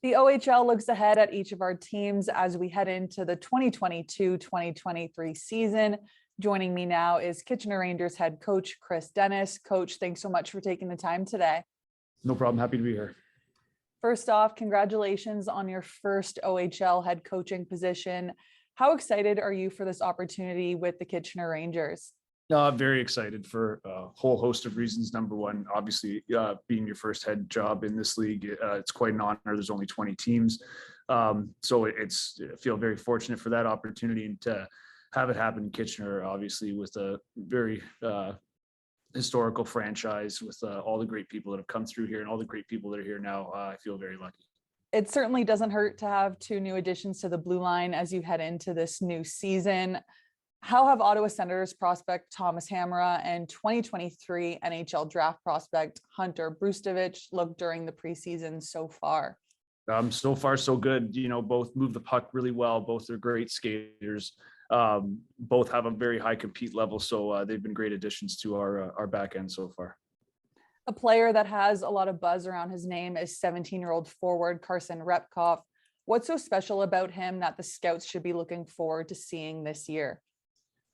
The OHL looks ahead at each of our teams as we head into the 2022-2023 season. Joining me now is Kitchener Rangers head coach Chris Dennis. Coach, thanks so much for taking the time today. No problem. Happy to be here. First off, congratulations on your first OHL head coaching position. How excited are you for this opportunity with the Kitchener Rangers? Very excited for a whole host of reasons. Number one, obviously, being your first head job in this league, it's quite an honor. There's only 20 teams. So I feel very fortunate for that opportunity and to have it happen in Kitchener, obviously, with a very historical franchise with all the great people that have come through here and all the great people that are here now. I feel very lucky. It certainly doesn't hurt to have two new additions to the blue line as you head into this new season. How have Ottawa Senators prospect Thomas Hamra and 2023 NHL draft prospect Hunter Brustovich looked during the preseason so far? So far, so good. You know, both move the puck really well. Both are great skaters. Both have a very high compete level. So they've been great additions to our back end so far. A player that has a lot of buzz around his name is 17-year-old forward Carson Repkov. What's so special about him that the scouts should be looking forward to seeing this year?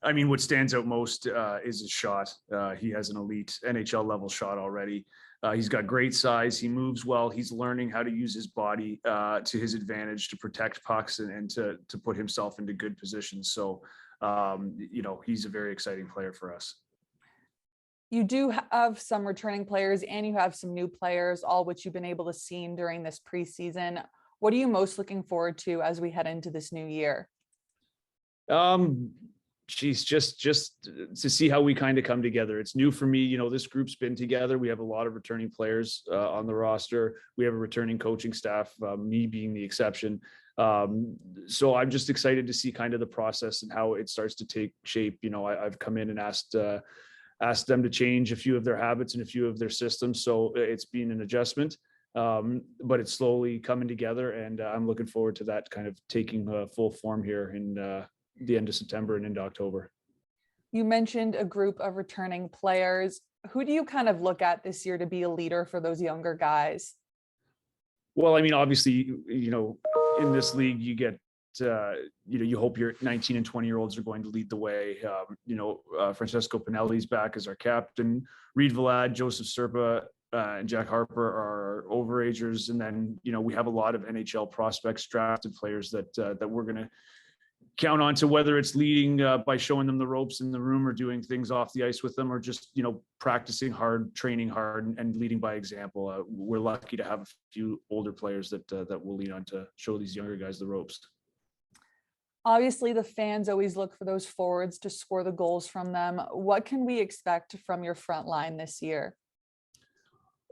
I mean, what stands out most is his shot. He has an elite NHL level shot already. He's got great size. He moves well. He's learning how to use his body to his advantage to protect pucks and to put himself into good positions. So, you know, he's a very exciting player for us. You do have some returning players and you have some new players, all which you've been able to see during this preseason. What are you most looking forward to as we head into this new year? Just to see how we kind of come together. It's new for me. You know, this group's been together. We have a lot of returning players on the roster. We have a returning coaching staff, me being the exception. So I'm just excited to see kind of the process and how it starts to take shape. You know, I've come in and asked them to change a few of their habits and a few of their systems. So it's been an adjustment, but it's slowly coming together, and I'm looking forward to that kind of taking full form here in the end of September and into October. You mentioned a group of returning players. Who do you kind of look at this year to be a leader for those younger guys? Well, I mean, obviously, you know, in this league, you get, you hope your 19 and 20-year-olds are going to lead the way. Francesco Pinelli's back as our captain. Reed Vlad, Joseph Serpa, and Jack Harper are overagers. And then, you know, we have a lot of NHL prospects, drafted players that we're going to count on to, whether it's leading by showing them the ropes in the room or doing things off the ice with them, or just, you know, practicing hard, training hard, and leading by example. We're lucky to have a few older players that will lead on to show these younger guys the ropes. Obviously, the fans always look for those forwards to score the goals from them. What can we expect from your front line this year?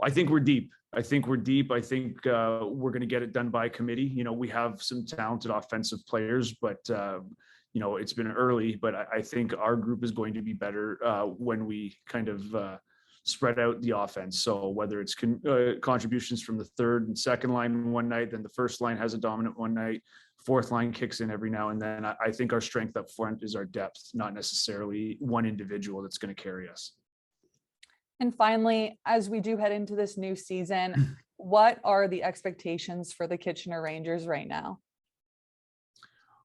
I think we're deep. I think we're going to get it done by committee. You know, we have some talented offensive players, but, you know, it's been early, but I think our group is going to be better when we kind of spread out the offense. So whether it's contributions from the third and second line one night, then the first line has a dominant one night, fourth line kicks in every now and then. I think our strength up front is our depth, not necessarily one individual that's going to carry us. And finally, as we do head into this new season, what are the expectations for the Kitchener Rangers right now?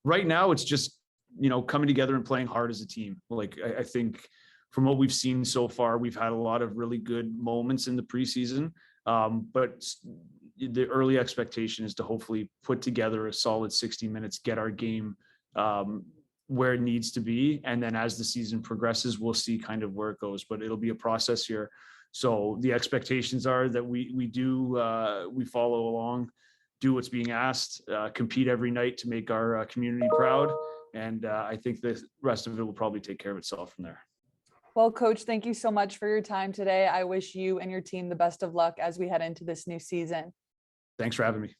Right now, it's just, you know, coming together and playing hard as a team. Like, I think from what we've seen so far, we've had a lot of really good moments in the preseason, but the early expectation is to hopefully put together a solid 60 minutes, get our game where it needs to be. And then as the season progresses, we'll see kind of where it goes, but it'll be a process here. So the expectations are that we follow along, do what's being asked, compete every night to make our community proud. And I think the rest of it will probably take care of itself from there. Well, Coach, thank you so much for your time today. I wish you and your team the best of luck as we head into this new season. Thanks for having me.